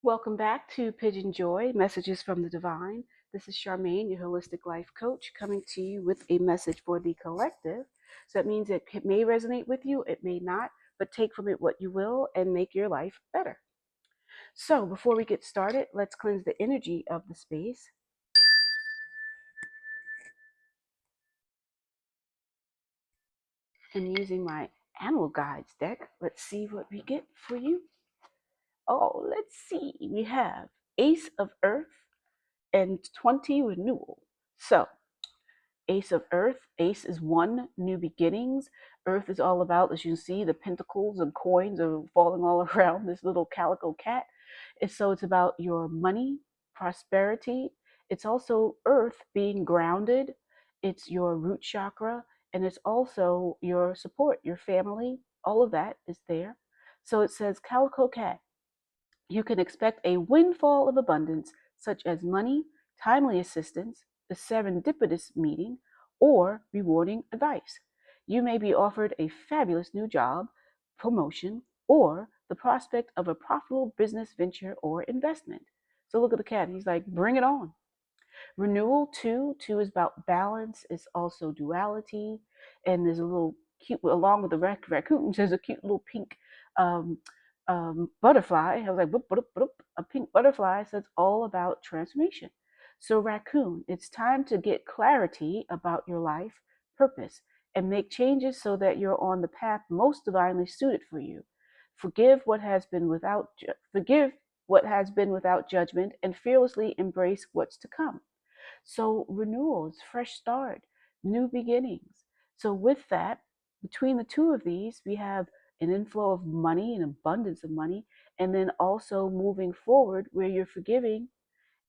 Welcome back to PYJynJoy, Messages from the Divine. This is Charmaine, your holistic life coach, coming to you with a message for the collective. So that means it may resonate with you, it may not, but take from it what you will and make your life better. So before we get started, let's cleanse the energy of the space. And using my Animal Guides deck, let's see what we get for you. Oh, let's see. We have Ace of Earth and 20 Renewal. So Ace of Earth. Ace is one, new beginnings. Earth is all about, as you can see, the pentacles and coins are falling all around this little calico cat. So it's about your money, prosperity. It's also Earth being grounded. It's your root chakra. And it's also your support, your family. All of that is there. So it says, Calico Cat, you can expect a windfall of abundance, such as money, timely assistance, a serendipitous meeting, or rewarding advice. You may be offered a fabulous new job, promotion, or the prospect of a profitable business venture or investment. So look at the cat. He's like, bring it on. Renewal, two is about balance. It's also duality. And there's a little cute, along with the raccoons, there's a cute little pink um, butterfly. I was like, boop, boop, boop, a pink butterfly. So it's all about transformation. So raccoon, it's time to get clarity about your life purpose and make changes so that you're on the path most divinely suited for you. Forgive what has been without judgment and fearlessly embrace what's to come. So renewal is fresh start, new beginnings. So with that, between the two of these, we have an inflow of money, an abundance of money, and then also moving forward where you're forgiving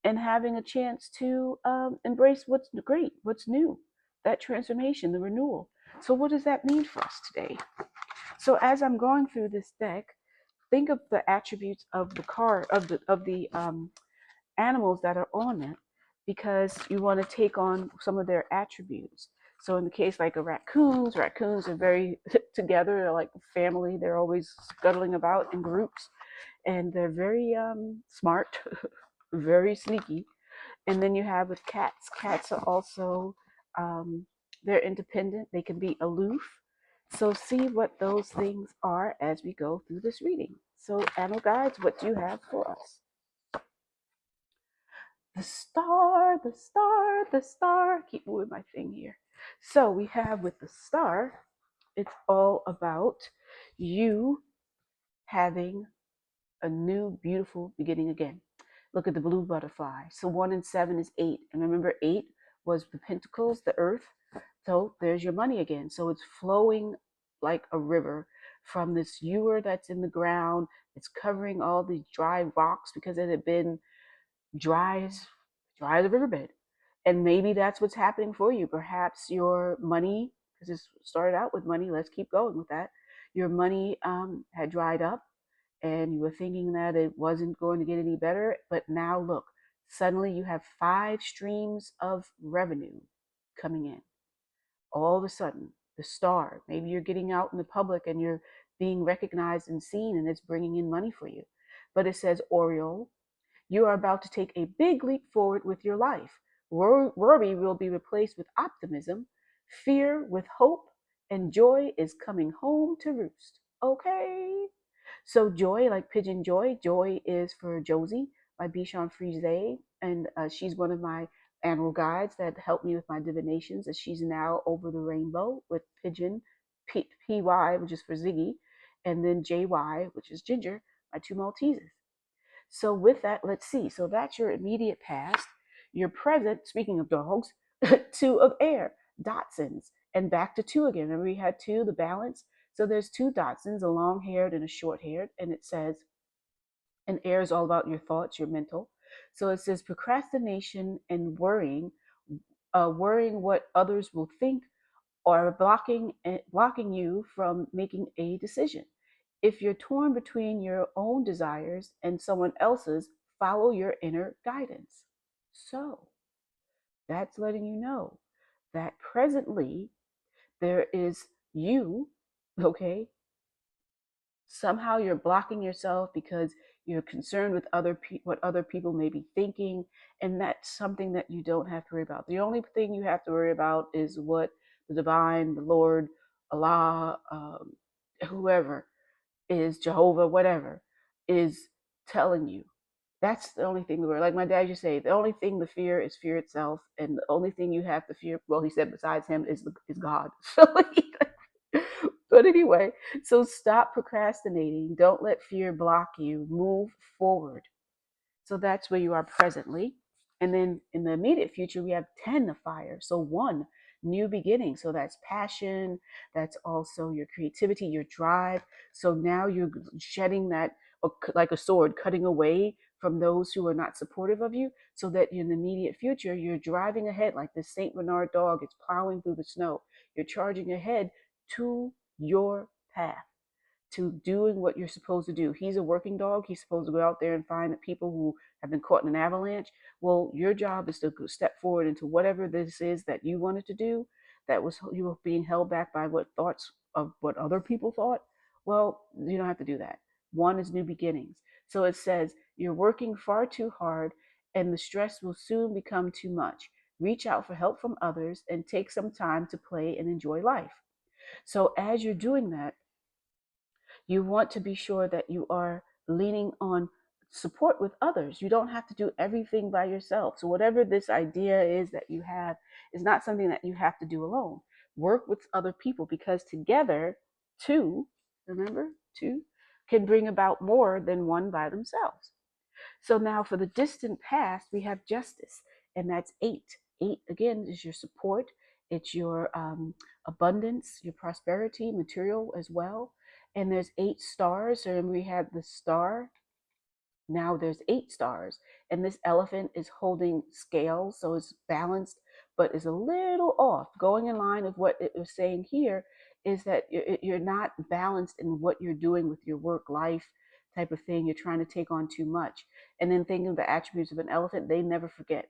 and having a chance to embrace what's great, what's new, that transformation, the renewal. So what does that mean for us today? So as I'm going through this deck, think of the attributes of the card of the animals that are on it, because you want to take on some of their attributes. So in the case like of raccoons are very together. They're like family. They're always scuttling about in groups, and they're very smart, very sneaky. And then you have with cats. Cats are also they're independent. They can be aloof. So see what those things are as we go through this reading. So Animal Guides, what do you have for us? The star, the star, the star. Keep moving my thing here. So we have with the star, it's all about you having a new, beautiful beginning again. Look at the blue butterfly. So 1 and 7 is 8. And remember, 8 was the pentacles, the earth. So there's your money again. So it's flowing like a river from this ewer that's in the ground. It's covering all these dry rocks because it had been dry as a riverbed. And maybe that's what's happening for you. Perhaps your money, because it started out with money, let's keep going with that. Your money had dried up and you were thinking that it wasn't going to get any better. But now look, suddenly you have 5 streams of revenue coming in. All of a sudden, the star, maybe you're getting out in the public and you're being recognized and seen, and it's bringing in money for you. But it says, Oriole, you are about to take a big leap forward with your life. Worry will be replaced with optimism, fear with hope, and joy is coming home to roost. Okay? So joy, like PYJynJoy, joy is for Josie by Bichon Frise, and she's one of my animal guides that helped me with my divinations, as she's now over the rainbow with Pigeon, PY, which is for Ziggy, and then JY, which is Ginger, my 2 Maltesers. So with that, let's see. So that's your immediate past. Your present, speaking of dogs, 2 of air, Dachshunds, and back to 2 again. Remember we had 2, the balance. So there's 2 Dachshunds, a long-haired and a short-haired, and it says, and air is all about your thoughts, your mental. So it says procrastination and worrying what others will think, or blocking you from making a decision. If you're torn between your own desires and someone else's, follow your inner guidance. So that's letting you know that presently there is you, okay? Somehow you're blocking yourself because You're concerned with what other people may be thinking, and that's something that you don't have to worry about. The only thing you have to worry about is what the divine, the Lord, Allah, whoever is, Jehovah, whatever, is telling you. That's the only thing to worry. Like my dad used to say, the only thing to fear is fear itself, and the only thing you have to fear, well, he said, besides him is God. So, but anyway, so stop procrastinating. Don't let fear block you. Move forward. So that's where you are presently. And then in the immediate future, we have 10 of fire. So 1, new beginning. So that's passion. That's also your creativity, your drive. So now you're shedding that, like a sword, cutting away from those who are not supportive of you, so that in the immediate future, you're driving ahead like this St. Bernard dog. It's plowing through the snow. You're charging ahead to your path, to doing what you're supposed to do. He's a working dog. He's supposed to go out there and find the people who have been caught in an avalanche. Well, your job is to step forward into whatever this is that you wanted to do, that was you were being held back by what thoughts of what other people thought. Well, you don't have to do that. 1 is new beginnings. So it says you're working far too hard and the stress will soon become too much. Reach out for help from others and take some time to play and enjoy life. So as you're doing that, you want to be sure that you are leaning on support with others. You don't have to do everything by yourself. So whatever this idea is that you have is not something that you have to do alone. Work with other people, because together, two, remember, two can bring about more than one by themselves. So now for the distant past, we have justice, and that's 8. 8, again, is your support. It's your abundance, your prosperity, material as well. And there's 8 stars. So we had the star. Now there's 8 stars. And this elephant is holding scales, so it's balanced, but is a little off. Going in line with what it was saying here is that you're not balanced in what you're doing with your work life type of thing. You're trying to take on too much. And then thinking of the attributes of an elephant, they never forget.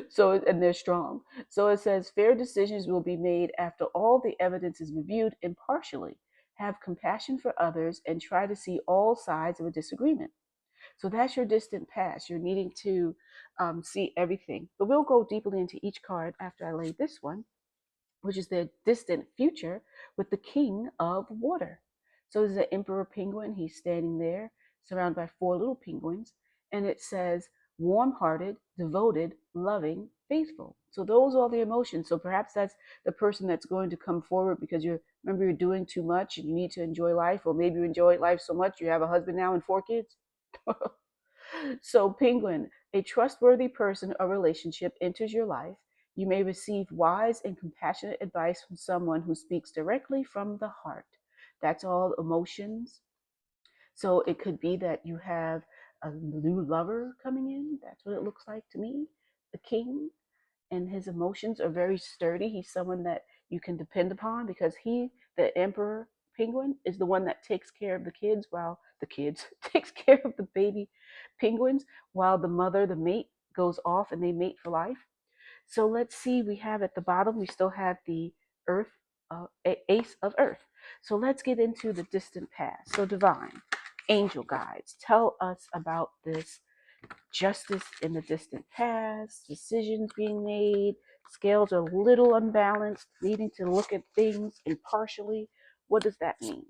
So, and they're strong. So it says fair decisions will be made after all the evidence is reviewed impartially. Have compassion for others and try to see all sides of a disagreement. So that's your distant past. You're needing to see everything. But we'll go deeply into each card after I lay this one, which is the distant future with the King of Water. So this is the Emperor Penguin. He's standing there surrounded by 4 little penguins. And it says, warm-hearted, devoted, loving, faithful. So those are all the emotions. So perhaps that's the person that's going to come forward because remember you're doing too much and you need to enjoy life, or maybe you enjoy life so much you have a husband now and 4 kids. So Penguin, a trustworthy person or relationship enters your life. You may receive wise and compassionate advice from someone who speaks directly from the heart. That's all emotions. So it could be that you have a new lover coming in. That's what it looks like to me. The king, and his emotions are very sturdy. He's someone that you can depend upon because the emperor penguin, is the one that takes care of the kids, while the kids takes care of the baby penguins, while the mother, the mate, goes off and they mate for life. So let's see, we have at the bottom, we still have the earth, ace of earth. So let's get into the distant past. So divine, angel guides, tell us about this justice in the distant past, decisions being made, scales are a little unbalanced, needing to look at things impartially. What does that mean?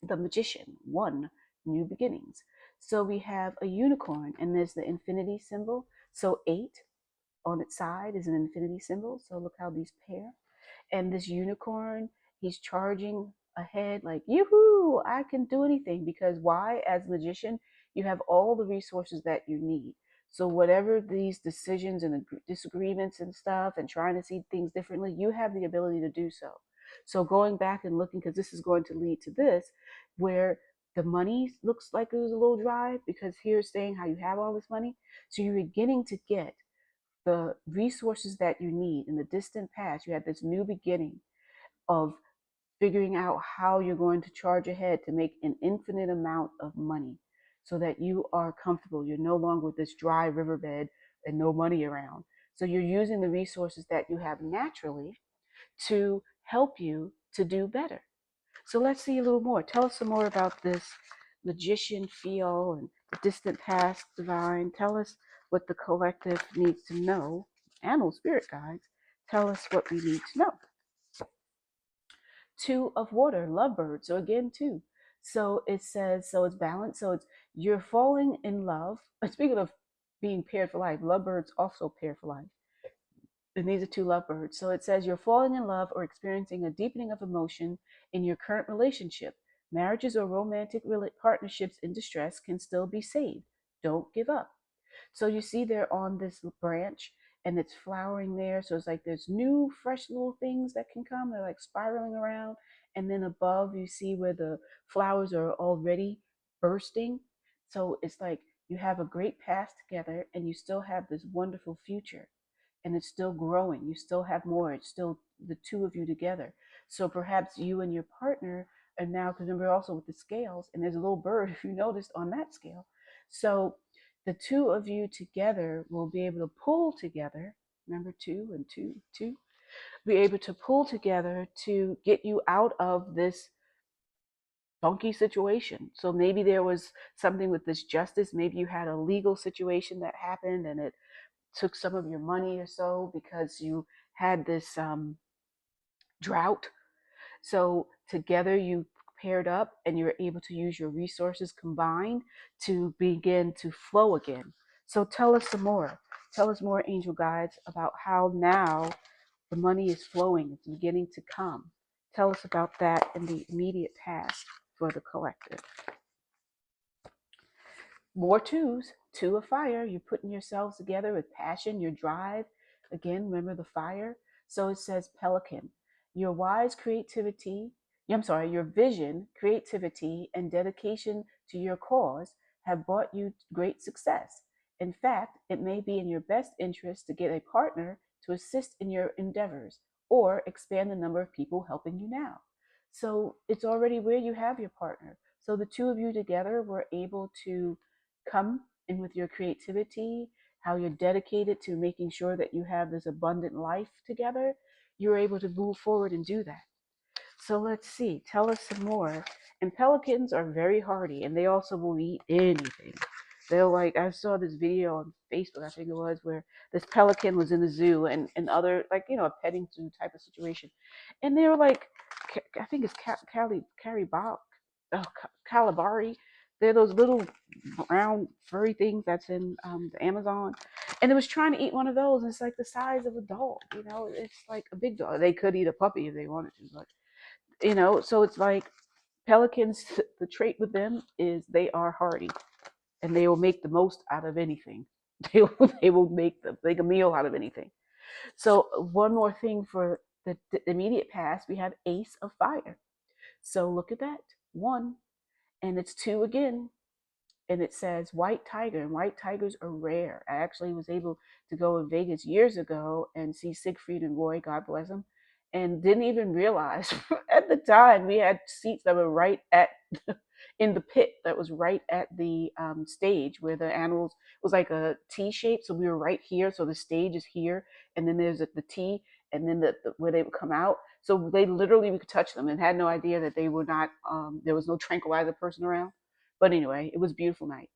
The magician, 1, new beginnings. So we have a unicorn, and there's the infinity symbol. So 8 on its side is an infinity symbol. So look how these pair. And this unicorn, he's charging ahead like, yoo-hoo, I can do anything. Because why? As a magician, you have all the resources that you need. So whatever these decisions and disagreements and stuff and trying to see things differently, you have the ability to do so. So going back and looking, because this is going to lead to this, where the money looks like it was a little dry, because here's saying how you have all this money. So you're beginning to get the resources that you need. In the distant past, you had this new beginning of figuring out how you're going to charge ahead to make an infinite amount of money so that you are comfortable. You're no longer with this dry riverbed and no money around. So you're using the resources that you have naturally to help you to do better. So let's see a little more. Tell us some more about this magician feel and the distant past divine. Tell us what the collective needs to know. Animal spirit guides, tell us what we need to know. Two of water, lovebird. So again, two. So it says, so it's balanced. So it's you're falling in love. Speaking of being paired for life, lovebirds also paired for life. And these are two lovebirds. So it says you're falling in love or experiencing a deepening of emotion in your current relationship. Marriages or romantic partnerships in distress can still be saved. Don't give up. So you see they're on this branch and it's flowering there. So it's like there's new, fresh little things that can come. They're like spiraling around. And then above, you see where the flowers are already bursting. So it's like you have a great past together and you still have this wonderful future. And it's still growing. You still have more. It's still the two of you together. So perhaps you and your partner are now, because remember also with the scales, and there's a little bird, if you noticed, on that scale. So the two of you together will be able to pull together. Remember, two and two, two. Be able to pull together to get you out of this funky situation. So maybe there was something with this justice. Maybe you had a legal situation that happened and it took some of your money or so because you had this drought. So together you paired up and you're able to use your resources combined to begin to flow again. So tell us some more. Tell us more, angel guides, about how now the money is flowing. It's beginning to come. Tell us about that in the immediate past for the collective. More twos, two of fire. You're putting yourselves together with passion, your drive. Again, remember the fire. So it says pelican. Your wise creativity, your vision, creativity, and dedication to your cause have brought you great success. In fact, it may be in your best interest to get a partner to assist in your endeavors or expand the number of people helping you now. So it's already where you have your partner. So the two of you together were able to come in with your creativity, how you're dedicated to making sure that you have this abundant life together, you're able to move forward and do that. So let's see, tell us some more. And pelicans are very hardy and they also will eat anything. They're like, I saw this video on Facebook, I think it was, where this pelican was in the zoo and other, like, a petting zoo type of situation. And they were like, I think it's Calibari. They're those little brown furry things that's in the Amazon. And it was trying to eat one of those. And it's like the size of a dog, it's like a big dog. They could eat a puppy if they wanted to, but so it's like pelicans, the trait with them is they are hardy and they will make the most out of anything. They will make a meal out of anything. So one more thing for the immediate past, we have Ace of Fire. So look at that. One, and it's two again. And it says white tiger, and white tigers are rare. I actually was able to go in Vegas years ago and see Siegfried and Roy, God bless them, and didn't even realize at the time we had seats that were right at in the pit that was right at the stage where the animals was like a T shape. So we were right here. So the stage is here, and then there's the T, and then the where they would come out. So they literally, we could touch them and had no idea that they were not. There was no tranquilizer person around. But anyway, it was a beautiful night.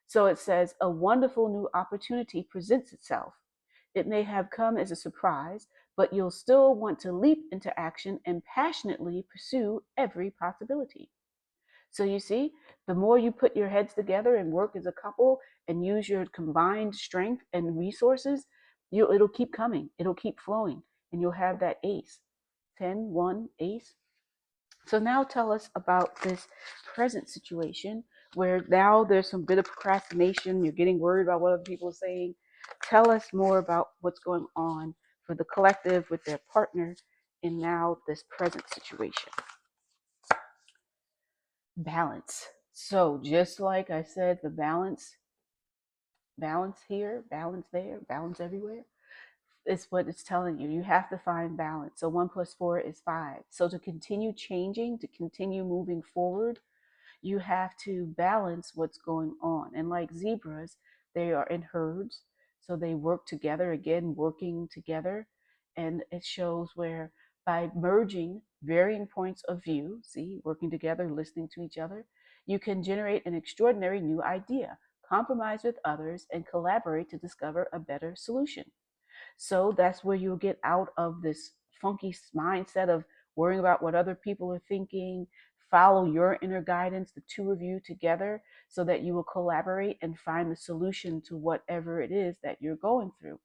So it says a wonderful new opportunity presents itself. It may have come as a surprise, but you'll still want to leap into action and passionately pursue every possibility. So you see, the more you put your heads together and work as a couple and use your combined strength and resources, it'll keep coming. It'll keep flowing. And you'll have that ace. 10, 1, ace. So now tell us about this present situation where now there's some bit of procrastination. You're getting worried about what other people are saying. Tell us more about what's going on for the collective with their partner in now this present situation. Balance. So just like I said, the balance here, balance there, balance everywhere. It's what it's telling you. You have to find balance. So 1 + 4 is 5. So to continue changing, to continue moving forward, you have to balance what's going on. And like zebras, they are in herds. So they work together, again, working together. And it shows where by merging varying points of view, see, working together, listening to each other, You can generate an extraordinary new idea, compromise with others, and collaborate to discover a better solution. So that's where you'll get out of this funky mindset of worrying about what other people are thinking. Follow your inner guidance, the two of you together, so that you will collaborate and find the solution to whatever it is that you're going through.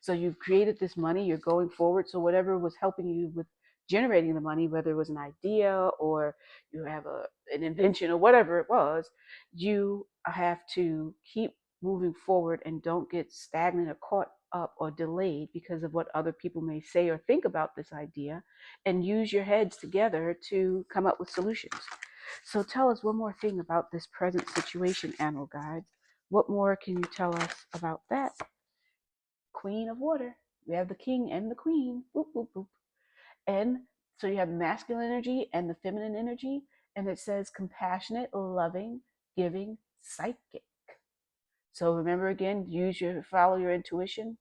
So you've created this money, you're going forward. So whatever was helping you with generating the money, whether it was an idea or you have an invention or whatever it was, you have to keep moving forward and don't get stagnant or caught up or delayed because of what other people may say or think about this idea, and use your heads together to come up with solutions. So tell us one more thing about this present situation, animal guides. What more can you tell us about that? Queen of water. We have the king and the queen. Boop, boop, boop. And so you have masculine energy and the feminine energy. And it says compassionate, loving, giving, psychic. So remember again, follow your intuition.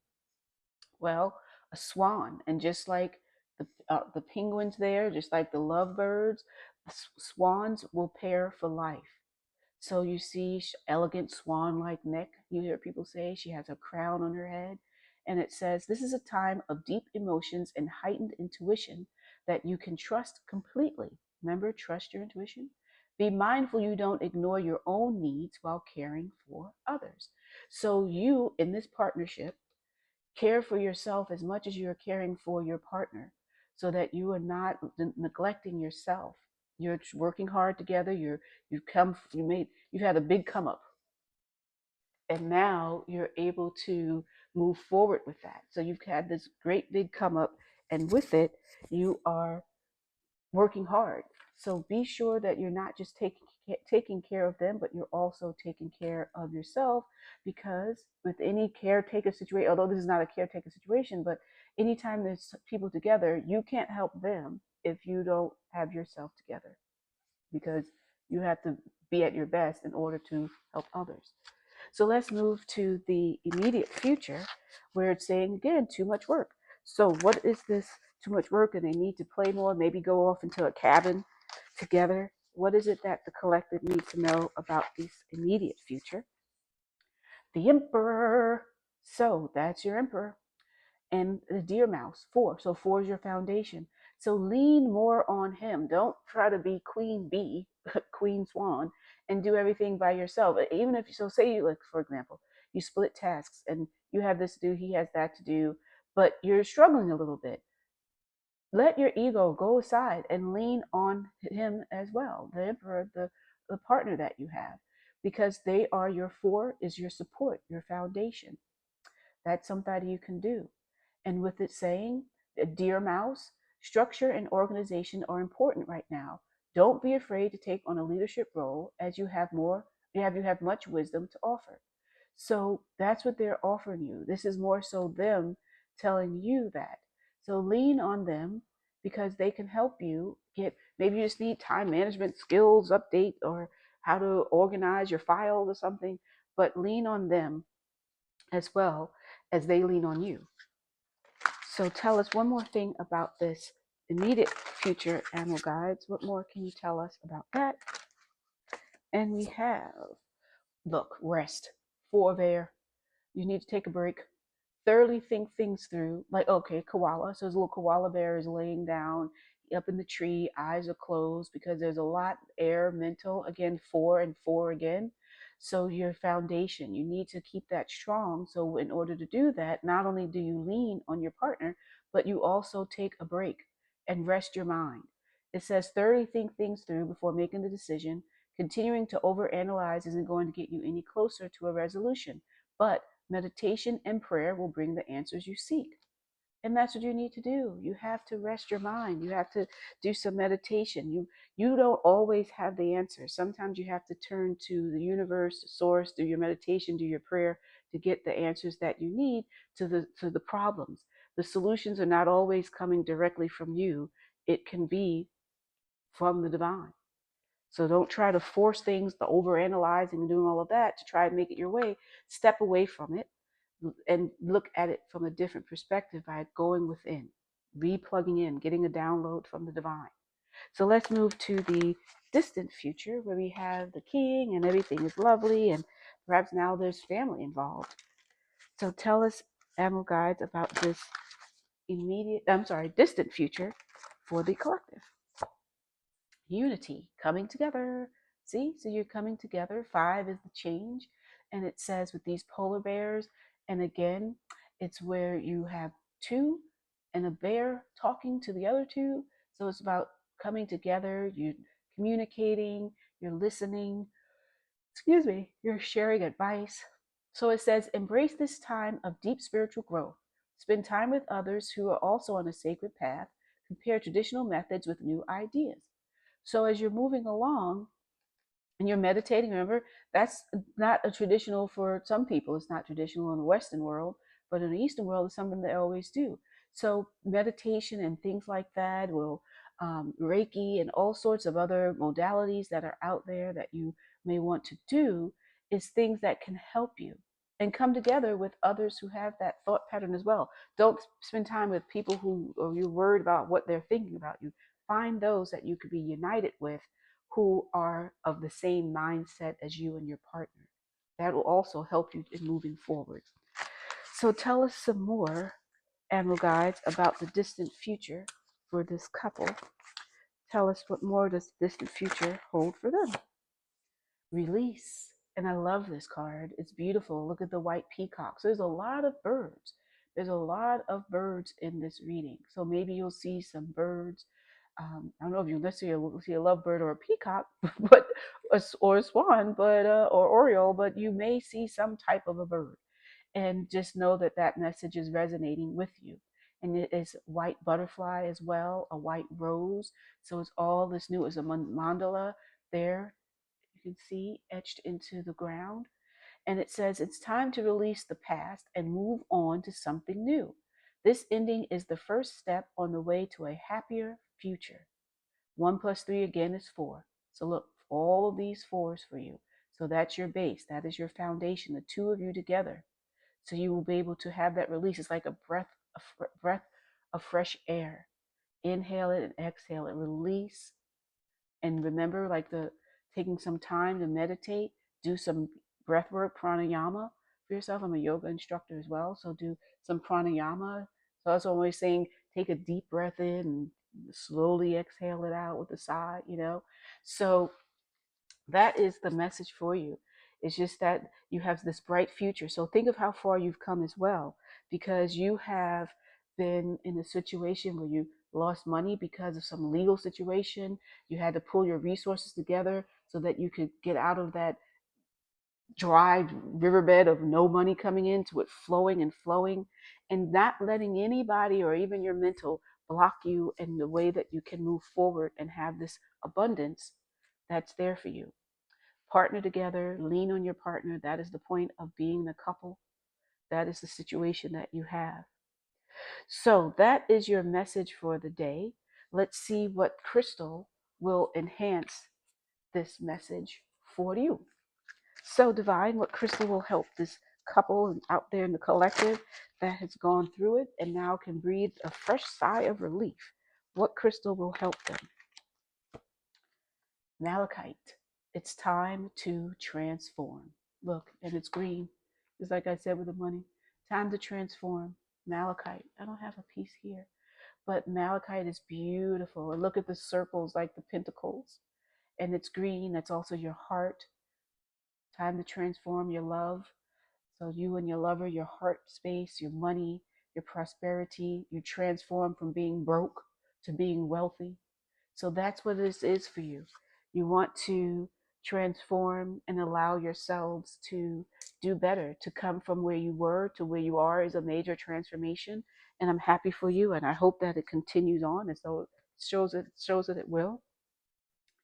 Well, a swan. And just like the penguins there, just like the lovebirds, the swans will pair for life. So you see elegant swan-like neck. You hear people say she has a crown on her head. And it says, this is a time of deep emotions and heightened intuition that you can trust completely. Remember, trust your intuition. Be mindful you don't ignore your own needs while caring for others. So you, in this partnership, care for yourself as much as you're caring for your partner, so that you are not neglecting yourself. You're working hard together. You've had a big come up, and now you're able to move forward with that. So you've had this great big come up, and with it, you are working hard. So be sure that you're not just taking care of them, but you're also taking care of yourself, because with any caretaker situation, although this is not a caretaker situation, but anytime there's people together, you can't help them if you don't have yourself together, because you have to be at your best in order to help others. So let's move to the immediate future, where it's saying again, too much work. So what is this too much work, and they need to play more, maybe go off into a cabin together? What is it that the collective needs to know about this immediate future? The emperor. So that's your emperor. And the deer mouse, 4. So 4 is your foundation. So lean more on him. Don't try to be queen bee, queen swan, and do everything by yourself. Even if, so say you, like, for example, you split tasks and you have this to do, he has that to do, but you're struggling a little bit. Let your ego go aside and lean on him as well, the emperor, the partner that you have, because they are your 4 is your support, your foundation. That's something you can do. And with it saying, dear mouse, structure and organization are important right now. Don't be afraid to take on a leadership role, as you have much wisdom to offer. So that's what they're offering you. This is more so them telling you that. So lean on them, because they can help you get, maybe you just need time management skills update, or how to organize your files or something, but lean on them as well as they lean on you. So tell us one more thing about this immediate future, animal guides. What more can you tell us about that? And we have, look, rest. 4 there. You need to take a break. Thoroughly think things through. Like, okay, koala. So his little koala bear is laying down up in the tree. Eyes are closed because there's a lot air, mental. Again, 4 and 4 again. So your foundation, you need to keep that strong. So in order to do that, not only do you lean on your partner, but you also take a break and rest your mind. It says thoroughly think things through before making the decision. Continuing to overanalyze isn't going to get you any closer to a resolution, but meditation and prayer will bring the answers you seek. And that's what you need to do. You have to rest your mind. You have to do some meditation. You don't always have the answer. Sometimes you have to turn to the universe, the source, do your meditation, do your prayer to get the answers that you need to the problems. The solutions are not always coming directly from you. It can be from the divine. So don't try to force things, to overanalyzing and doing all of that to try and make it your way. Step away from it and look at it from a different perspective by going within, replugging in, getting a download from the divine. So let's move to the distant future where we have the king and everything is lovely, and perhaps now there's family involved. So tell us, animal guides, about this distant future for the collective. Unity, coming together. See, so you're coming together. 5 is the change, and it says with these polar bears, and again, it's where you have 2 and a bear talking to the other 2. So it's about coming together, you're communicating, you're listening, you're sharing advice. So it says, embrace this time of deep spiritual growth. Spend time with others who are also on a sacred path. Compare traditional methods with new ideas. So as you're moving along and you're meditating, remember, that's not a traditional for some people. It's not traditional in the Western world, but in the Eastern world, it's something they always do. So meditation and things like that will Reiki and all sorts of other modalities that are out there that you may want to do is things that can help you and come together with others who have that thought pattern as well. Don't spend time with people who or you're worried about what they're thinking about you. Find those that you could be united with who are of the same mindset as you and your partner. That will also help you in moving forward. So tell us some more, animal guides, about the distant future for this couple. Tell us what more does distant future hold for them. Release. And I love this card. It's beautiful. Look at the white peacocks. There's a lot of birds. There's a lot of birds in this reading. So maybe you'll see some birds. I don't know if you'll necessarily see a lovebird or a peacock, but or a swan, but or oriole, but you may see some type of a bird. And just know that that message is resonating with you. And it is white butterfly as well, a white rose. So it's all this new. It's a mandala there. You can see etched into the ground. And it says it's time to release the past and move on to something new. This ending is the first step on the way to a happier future. 1 plus 3 again is 4. So look, all of these 4s for you. So that's your base. That is your foundation, the 2 of you together. So you will be able to have that release. It's like a breath of fresh air. Inhale it and exhale it. Release. And remember, like taking some time to meditate, do some breath work, pranayama for yourself. I'm a yoga instructor as well, so do some pranayama. So that's always saying, take a deep breath in and slowly exhale it out with a sigh, So that is the message for you. It's just that you have this bright future. So think of how far you've come as well, because you have been in a situation where you lost money because of some legal situation. You had to pull your resources together so that you could get out of that dry riverbed of no money coming in to it flowing and flowing, and not letting anybody or even your mental block you in the way that you can move forward and have this abundance that's there for you. Partner together, lean on your partner. That is the point of being the couple. That is the situation that you have. So that is your message for the day. Let's see what crystal will enhance this message for you. So divine, what crystal will help this couple out there in the collective that has gone through it and now can breathe a fresh sigh of relief? What crystal will help them? Malachite. It's time to transform. Look, and it's green. Just like I said with the money. Time to transform. Malachite. I don't have a piece here, but malachite is beautiful. And look at the circles like the pentacles. And it's green. That's also your heart. Time to transform your love. So you and your lover, your heart space, your money, your prosperity, you transform from being broke to being wealthy. So that's what this is for you. You want to transform and allow yourselves to do better, to come from where you were to where you are is a major transformation. And I'm happy for you, and I hope that it continues on as though it shows that it will.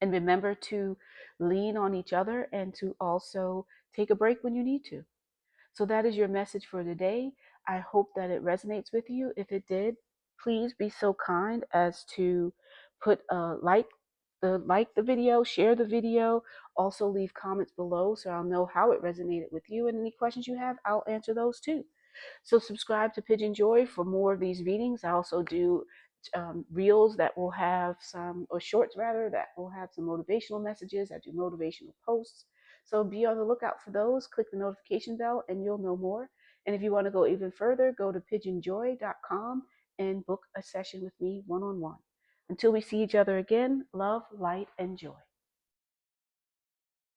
And remember to lean on each other and to also take a break when you need to. So that is your message for today. I hope that it resonates with you. If it did, please be so kind as to put a like the video, share the video, also leave comments below so I'll know how it resonated with you, and any questions you have, I'll answer those too. So subscribe to PYJynJoy for more of these readings. I also do reels that will have some, or shorts rather, that will have some motivational messages. I do motivational posts. So be on the lookout for those. Click the notification bell and you'll know more. And if you want to go even further, go to PYJynJoy.com and book a session with me one-on-one. Until we see each other again, love, light, and joy.